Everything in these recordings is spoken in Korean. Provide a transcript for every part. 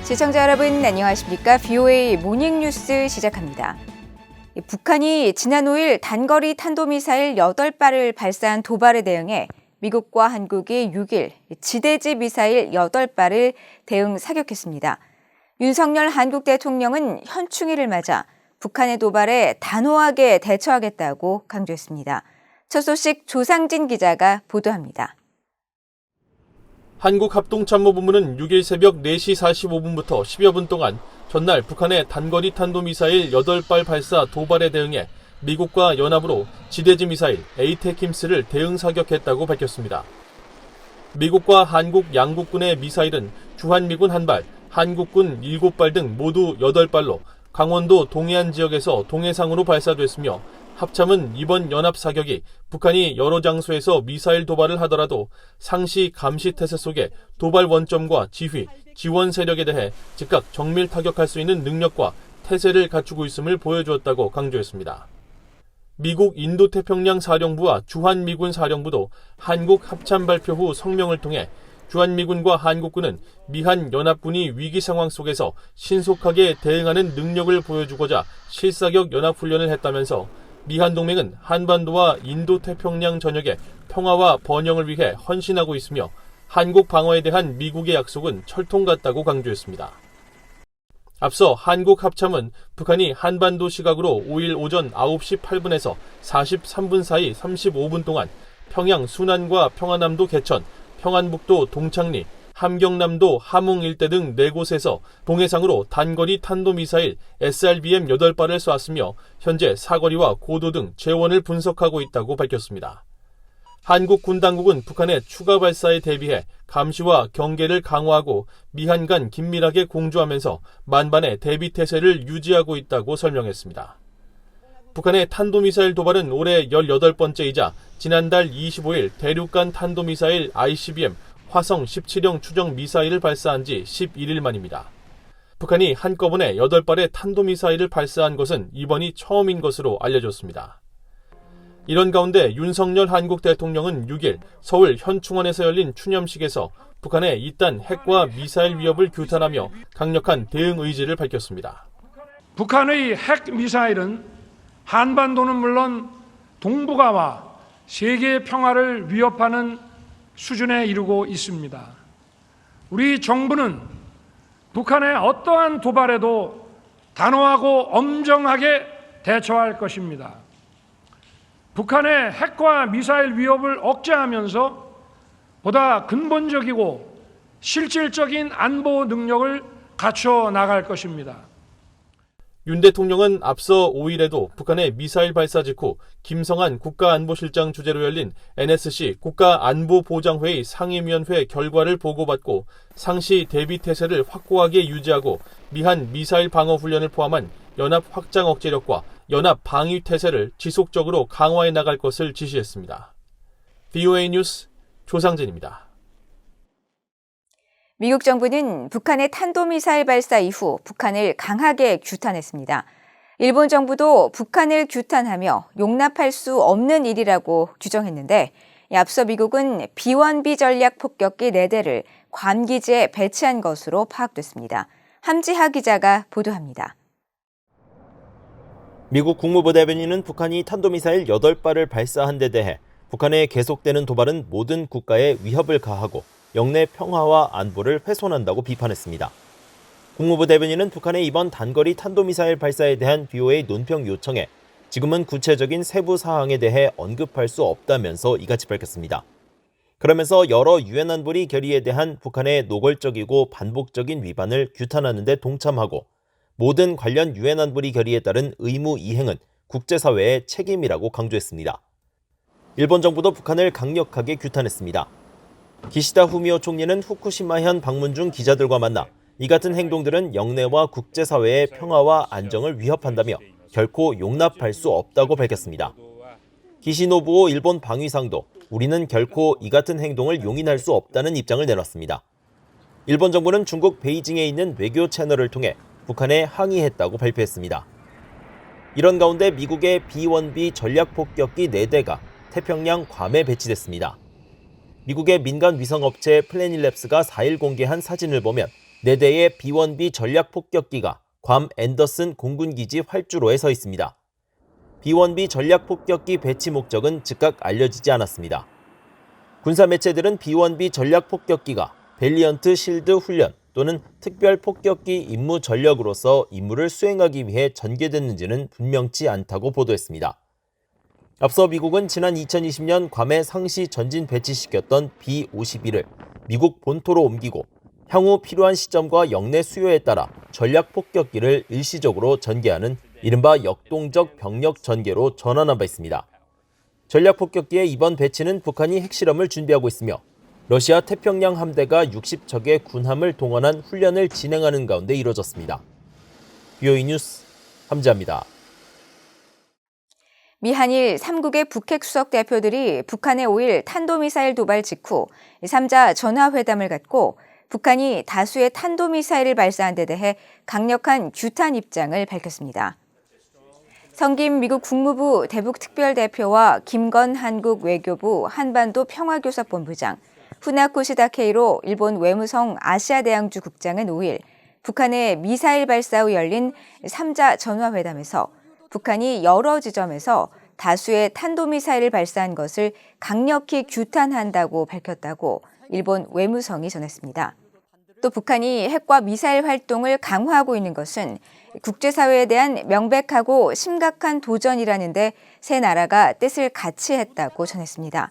시청자 여러분 안녕하십니까? VOA 모닝뉴스 시작합니다. 북한이 지난 5일 단거리 탄도미사일 8발을 발사한 도발에 대응해 미국과 한국이 6일 지대지 미사일 8발을 대응 사격했습니다. 윤석열 한국 대통령은 현충일을 맞아 북한의 도발에 단호하게 대처하겠다고 강조했습니다. 첫 소식 조상진 기자가 보도합니다. 한국합동참모본부는 6일 새벽 4시 45분부터 10여 분 동안 전날 북한의 단거리 탄도미사일 8발 발사 도발에 대응해 미국과 연합으로 지대지 미사일 에이테킴스를 대응 사격했다고 밝혔습니다. 미국과 한국 양국군의 미사일은 주한미군 1발, 한국군 7발 등 모두 8발로 강원도 동해안 지역에서 동해상으로 발사됐으며 합참은 이번 연합 사격이 북한이 여러 장소에서 미사일 도발을 하더라도 상시 감시 태세 속에 도발 원점과 지휘, 지원 세력에 대해 즉각 정밀 타격할 수 있는 능력과 태세를 갖추고 있음을 보여주었다고 강조했습니다. 미국 인도태평양 사령부와 주한미군 사령부도 한국 합참 발표 후 성명을 통해 주한미군과 한국군은 미한 연합군이 위기 상황 속에서 신속하게 대응하는 능력을 보여주고자 실사격 연합훈련을 했다면서 미한 동맹은 한반도와 인도태평양 전역의 평화와 번영을 위해 헌신하고 있으며 한국 방어에 대한 미국의 약속은 철통 같다고 강조했습니다. 앞서 한국 합참은 북한이 한반도 시각으로 5일 오전 9시 8분에서 43분 사이 35분 동안 평양 순안과 평안남도 개천, 평안북도 동창리, 함경남도 함흥 일대 등 4곳에서 동해상으로 단거리 탄도미사일 SRBM 8발을 쏘았으며 현재 사거리와 고도 등 재원을 분석하고 있다고 밝혔습니다. 한국 군 당국은 북한의 추가 발사에 대비해 감시와 경계를 강화하고 미한 간 긴밀하게 공조하면서 만반의 대비 태세를 유지하고 있다고 설명했습니다. 북한의 탄도미사일 도발은 올해 18번째이자 지난달 25일 대륙간 탄도미사일 ICBM 화성 17형 추정 미사일을 발사한 지 11일 만입니다. 북한이 한꺼번에 8발의 탄도미사일을 발사한 것은 이번이 처음인 것으로 알려졌습니다. 이런 가운데 윤석열 한국 대통령은 6일 서울 현충원에서 열린 추념식에서 북한의 이딴 핵과 미사일 위협을 규탄하며 강력한 대응 의지를 밝혔습니다. 북한의 핵 미사일은 한반도는 물론 동북아와 세계의 평화를 위협하는 수준에 이르고 있습니다. 우리 정부는 북한의 어떠한 도발에도 단호하고 엄정하게 대처할 것입니다. 북한의 핵과 미사일 위협을 억제하면서 보다 근본적이고 실질적인 안보 능력을 갖춰 나갈 것입니다. 윤 대통령은 앞서 5일에도 북한의 미사일 발사 직후 김성한 국가안보실장 주재로 열린 NSC 국가안보보장회의 상임위원회 결과를 보고받고 상시 대비 태세를 확고하게 유지하고 미한 미사일 방어 훈련을 포함한 연합 확장 억제력과 연합 방위 태세를 지속적으로 강화해 나갈 것을 지시했습니다. VOA 뉴스 조상진입니다. 미국 정부는 북한의 탄도미사일 발사 이후 북한을 강하게 규탄했습니다. 일본 정부도 북한을 규탄하며 용납할 수 없는 일이라고 규정했는데 앞서 미국은 B-1B 전략 폭격기 4대를 괌 기지에 배치한 것으로 파악됐습니다. 함지하 기자가 보도합니다. 미국 국무부 대변인은 북한이 탄도미사일 8발을 발사한 데 대해 북한의 계속되는 도발은 모든 국가에 위협을 가하고 영내 평화와 안보를 훼손한다고 비판했습니다. 국무부 대변인은 북한의 이번 단거리 탄도미사일 발사에 대한 BOA 논평 요청에 지금은 구체적인 세부 사항에 대해 언급할 수 없다면서 이같이 밝혔습니다. 그러면서 여러 유엔 안보리 결의에 대한 북한의 노골적이고 반복적인 위반을 규탄하는 데 동참하고 모든 관련 유엔 안보리 결의에 따른 의무 이행은 국제사회의 책임이라고 강조했습니다. 일본 정부도 북한을 강력하게 규탄했습니다. 기시다 후미오 총리는 후쿠시마현 방문 중 기자들과 만나 이 같은 행동들은 영내와 국제사회의 평화와 안정을 위협한다며 결코 용납할 수 없다고 밝혔습니다. 기시노부오 일본 방위상도 우리는 결코 이 같은 행동을 용인할 수 없다는 입장을 내놨습니다. 일본 정부는 중국 베이징에 있는 외교 채널을 통해 북한에 항의했다고 발표했습니다. 이런 가운데 미국의 B-1B 전략폭격기 4대가 태평양 괌에 배치됐습니다. 미국의 민간 위성업체 플래닛랩스가 4일 공개한 사진을 보면 4대의 B-1B 전략 폭격기가 괌 앤더슨 공군기지 활주로에 서 있습니다. B-1B 전략 폭격기 배치 목적은 즉각 알려지지 않았습니다. 군사 매체들은 B-1B 전략 폭격기가 밸리언트 실드 훈련 또는 특별 폭격기 임무 전력으로서 임무를 수행하기 위해 전개됐는지는 분명치 않다고 보도했습니다. 앞서 미국은 지난 2020년 괌에 상시 전진 배치시켰던 B-52를 미국 본토로 옮기고 향후 필요한 시점과 영내 수요에 따라 전략 폭격기를 일시적으로 전개하는 이른바 역동적 병력 전개로 전환한 바 있습니다. 전략 폭격기의 이번 배치는 북한이 핵실험을 준비하고 있으며 러시아 태평양 함대가 60척의 군함을 동원한 훈련을 진행하는 가운데 이뤄졌습니다. BOE 뉴스 함지아입니다. 미한일 3국의 북핵 수석 대표들이 북한의 5일 탄도미사일 도발 직후 3자 전화회담을 갖고 북한이 다수의 탄도미사일을 발사한 데 대해 강력한 규탄 입장을 밝혔습니다. 성김 미국 국무부 대북특별대표와 김건 한국 외교부 한반도 평화교섭본부장, 후나코시 다케이로 일본 외무성 아시아대양주 국장은 5일 북한의 미사일 발사 후 열린 3자 전화회담에서 북한이 여러 지점에서 다수의 탄도미사일을 발사한 것을 강력히 규탄한다고 밝혔다고 일본 외무성이 전했습니다. 또 북한이 핵과 미사일 활동을 강화하고 있는 것은 국제사회에 대한 명백하고 심각한 도전이라는데 세 나라가 뜻을 같이 했다고 전했습니다.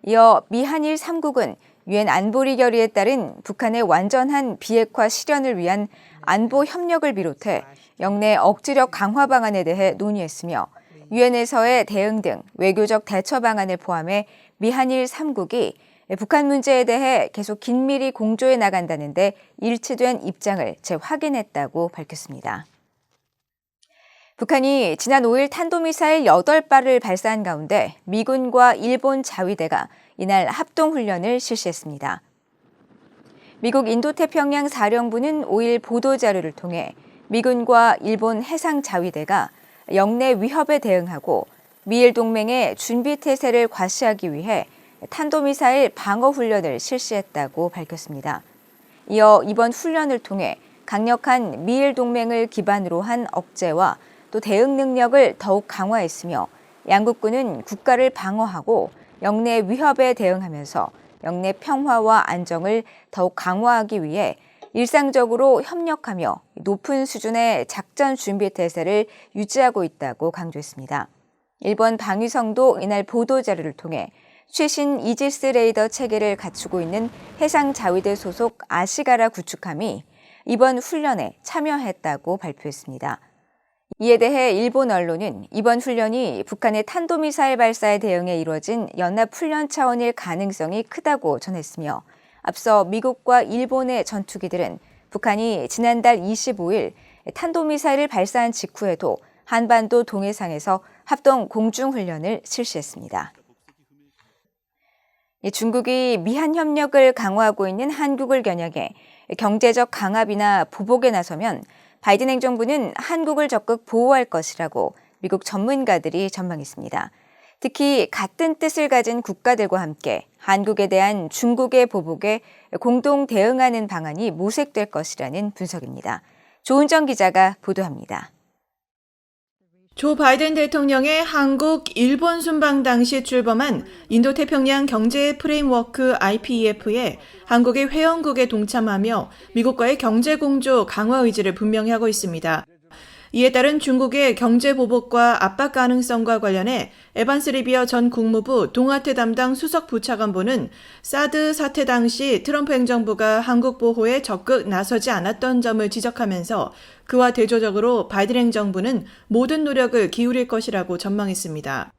이어 미한일 3국은 유엔 안보리 결의에 따른 북한의 완전한 비핵화 실현을 위한 안보 협력을 비롯해 영내 억지력 강화 방안에 대해 논의했으며 유엔에서의 대응 등 외교적 대처 방안을 포함해 미한일 3국이 북한 문제에 대해 계속 긴밀히 공조해 나간다는데 일치된 입장을 재확인했다고 밝혔습니다. 북한이 지난 5일 탄도미사일 8발을 발사한 가운데 미군과 일본 자위대가 이날 합동훈련을 실시했습니다. 미국 인도태평양 사령부는 5일 보도자료를 통해 미군과 일본 해상자위대가 영내 위협에 대응하고 미일 동맹의 준비태세를 과시하기 위해 탄도미사일 방어훈련을 실시했다고 밝혔습니다. 이어 이번 훈련을 통해 강력한 미일 동맹을 기반으로 한 억제와 또 대응 능력을 더욱 강화했으며 양국군은 국가를 방어하고 영내 위협에 대응하면서 영내 평화와 안정을 더욱 강화하기 위해 일상적으로 협력하며 높은 수준의 작전 준비 태세를 유지하고 있다고 강조했습니다. 일본 방위성도 이날 보도자료를 통해 최신 이지스 레이더 체계를 갖추고 있는 해상자위대 소속 아시가라 구축함이 이번 훈련에 참여했다고 발표했습니다. 이에 대해 일본 언론은 이번 훈련이 북한의 탄도미사일 발사에 대응해 이루어진 연합훈련 차원일 가능성이 크다고 전했으며 앞서 미국과 일본의 전투기들은 북한이 지난달 25일 탄도미사일을 발사한 직후에도 한반도 동해상에서 합동 공중훈련을 실시했습니다. 중국이 미한 협력을 강화하고 있는 한국을 겨냥해 경제적 강압이나 보복에 나서면 바이든 행정부는 한국을 적극 보호할 것이라고 미국 전문가들이 전망했습니다. 특히 같은 뜻을 가진 국가들과 함께 한국에 대한 중국의 보복에 공동 대응하는 방안이 모색될 것이라는 분석입니다. 조은정 기자가 보도합니다. 조 바이든 대통령의 한국, 일본 순방 당시 출범한 인도태평양 경제 프레임워크 IPEF에 한국의 회원국에 동참하며 미국과의 경제 공조 강화 의지를 분명히 하고 있습니다. 이에 따른 중국의 경제 보복과 압박 가능성과 관련해 에반스 리비어 전 국무부 동아태 담당 수석 부차관보는 사드 사태 당시 트럼프 행정부가 한국 보호에 적극 나서지 않았던 점을 지적하면서 그와 대조적으로 바이든 행정부는 모든 노력을 기울일 것이라고 전망했습니다.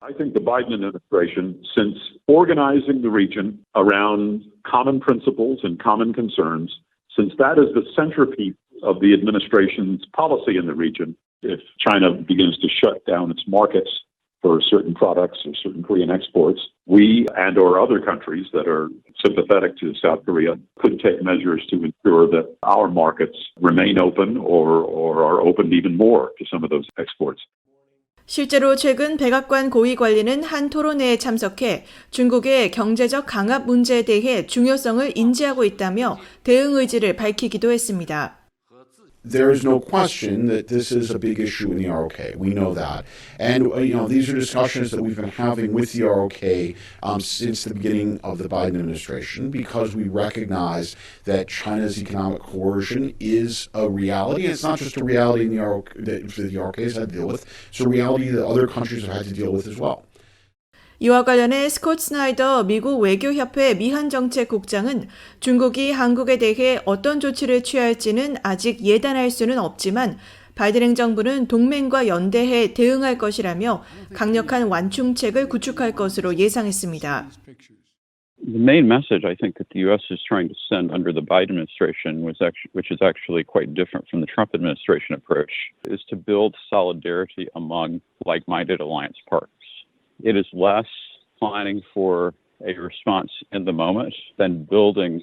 I think the Biden administration, since organizing the region around common principles and common concerns, since that is the centerpiece of the administration's policy in the region, if China begins to shut down its markets for certain products or certain Korean exports, we and or other countries that are sympathetic to South Korea could take measures to ensure that our markets remain open or are opened even more to some of those exports. 실제로 최근 백악관 고위 관리는 한 토론회에 참석해 중국의 경제적 강압 문제에 대해 중요성을 인지하고 있다며 대응 의지를 밝히기도 했습니다. There is no question that this is a big issue in the ROK. We know that. And, these are discussions that we've been having with the ROK since the beginning of the Biden administration because we recognize that China's economic coercion is a reality. It's not just a reality in the ROK that the ROK has had to deal with. It's a reality that other countries have had to deal with as well. 이와 관련해 스콧 스나이더 미국 외교협회 미한정책국장은 중국이 한국에 대해 어떤 조치를 취할지는 아직 예단할 수는 없지만 바이든 행정부는 동맹과 연대해 대응할 것이라며 강력한 완충책을 구축할 것으로 예상했습니다. The main message I think that the U.S. is trying to send under the Biden administration, which is actually quite different from the Trump administration approach, is to build solidarity among like-minded alliance partners. It is less planning for a response in the moment than building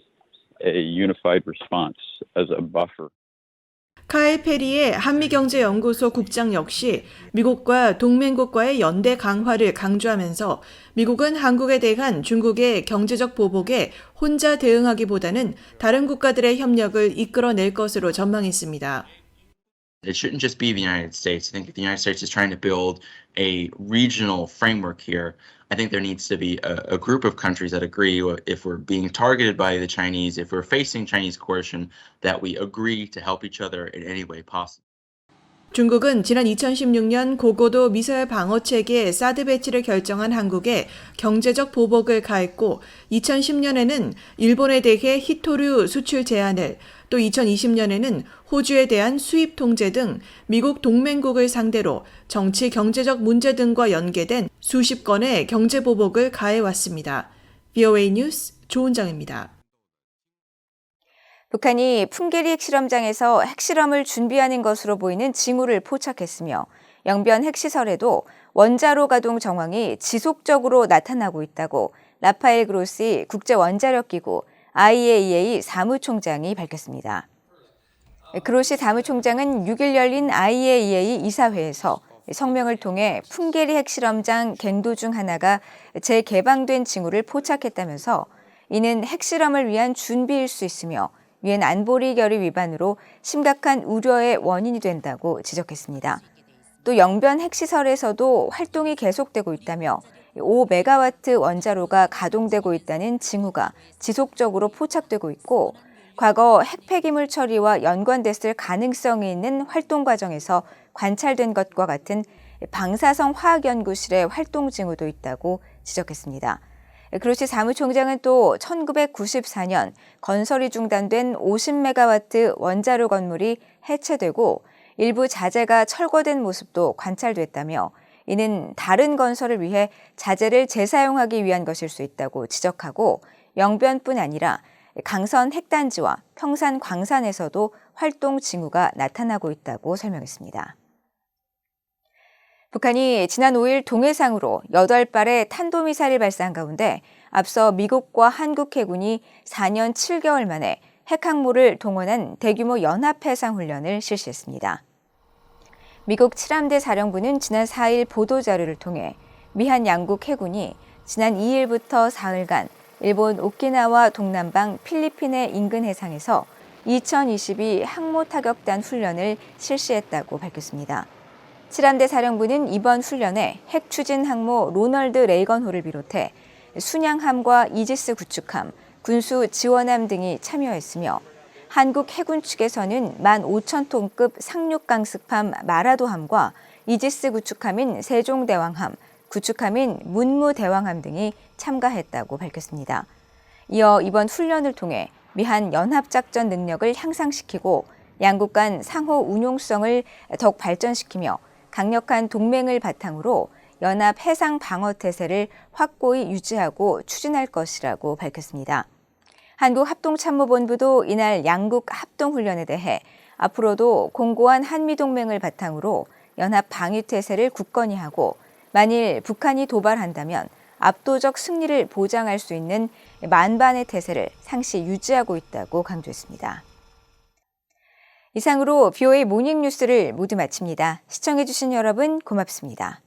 a unified response as a buffer. 카일 페리의 한미경제연구소 국장 역시 미국과 동맹국과의 연대 강화를 강조하면서 미국은 한국에 대한 중국의 경제적 보복에 혼자 대응하기보다는 다른 국가들의 협력을 이끌어낼 것으로 전망했습니다. It shouldn't just be the United States. I think if the United States is trying to build a regional framework here, I think there needs to be a group of countries that agree if we're being targeted by the Chinese, if we're facing Chinese coercion, that we agree to help each other in any way possible. 중국은 지난 2016년 고고도 미사일 방어 체계 사드 배치를 결정한 한국에 경제적 보복을 가했고 2010년에는 일본에 대해 히토류 수출 제한을 또 2020년에는 호주에 대한 수입 통제 등 미국 동맹국을 상대로 정치 경제적 문제 등과 연계된 수십 건의 경제 보복을 가해왔습니다. VOA 뉴스 조은정입니다. 북한이 풍계리 핵실험장에서 핵실험을 준비하는 것으로 보이는 징후를 포착했으며 영변 핵시설에도 원자로 가동 정황이 지속적으로 나타나고 있다고 라파엘 그로시 국제원자력기구 IAEA 사무총장이 밝혔습니다. 그로시 사무총장은 6일 열린 IAEA 이사회에서 성명을 통해 풍계리 핵실험장 갱도 중 하나가 재개방된 징후를 포착했다면서 이는 핵실험을 위한 준비일 수 있으며 유엔 안보리 결의 위반으로 심각한 우려의 원인이 된다고 지적했습니다. 또 영변 핵시설에서도 활동이 계속되고 있다며 5메가와트 원자로가 가동되고 있다는 징후가 지속적으로 포착되고 있고 과거 핵폐기물 처리와 연관됐을 가능성이 있는 활동 과정에서 관찰된 것과 같은 방사성 화학연구실의 활동 징후도 있다고 지적했습니다. 그로시 사무총장은 또 1994년 건설이 중단된 50메가와트 원자로 건물이 해체되고 일부 자재가 철거된 모습도 관찰됐다며 이는 다른 건설을 위해 자재를 재사용하기 위한 것일 수 있다고 지적하고 영변뿐 아니라 강선 핵단지와 평산 광산에서도 활동 징후가 나타나고 있다고 설명했습니다. 북한이 지난 5일 동해상으로 8발의 탄도미사일을 발사한 가운데 앞서 미국과 한국 해군이 4년 7개월 만에 핵항모를 동원한 대규모 연합해상훈련을 실시했습니다. 미국 7함대 사령부는 지난 4일 보도자료를 통해 미한 양국 해군이 지난 2일부터 사흘간 일본 오키나와 동남방 필리핀의 인근 해상에서 2022 항모 타격단 훈련을 실시했다고 밝혔습니다. 7함대 사령부는 이번 훈련에 핵추진 항모 로널드 레이건호를 비롯해 순양함과 이지스 구축함, 군수 지원함 등이 참여했으며 한국 해군 측에서는 15,000톤급 상륙강습함 마라도함과 이지스 구축함인 세종대왕함, 구축함인 문무대왕함 등이 참가했다고 밝혔습니다. 이어 이번 훈련을 통해 미한 연합작전 능력을 향상시키고 양국 간 상호 운용성을 더욱 발전시키며 강력한 동맹을 바탕으로 연합 해상 방어 태세를 확고히 유지하고 추진할 것이라고 밝혔습니다. 한국합동참모본부도 이날 양국 합동훈련에 대해 앞으로도 공고한 한미동맹을 바탕으로 연합 방위 태세를 굳건히 하고 만일 북한이 도발한다면 압도적 승리를 보장할 수 있는 만반의 태세를 상시 유지하고 있다고 강조했습니다. 이상으로 VOA 모닝 뉴스를 모두 마칩니다. 시청해주신 여러분 고맙습니다.